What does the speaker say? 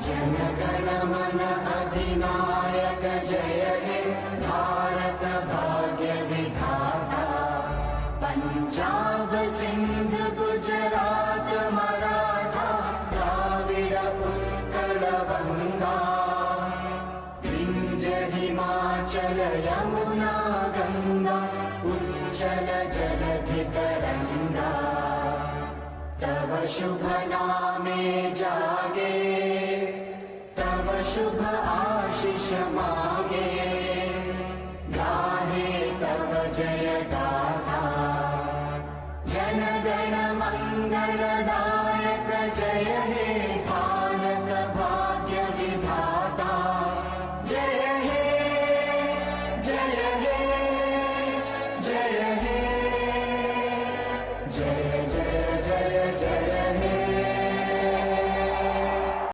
जनगण मन अधिनायक जय हे भारत भाग्य विधाता। पंजाब सिंध गुजरात मराठा द्राविड़ उत्कल बंगा। विंध्य हिमाचल यमुना गंगा उच्चल जलधि तरंगा। तव शुभ नामे जागे, तव शुभ आशीष मागे।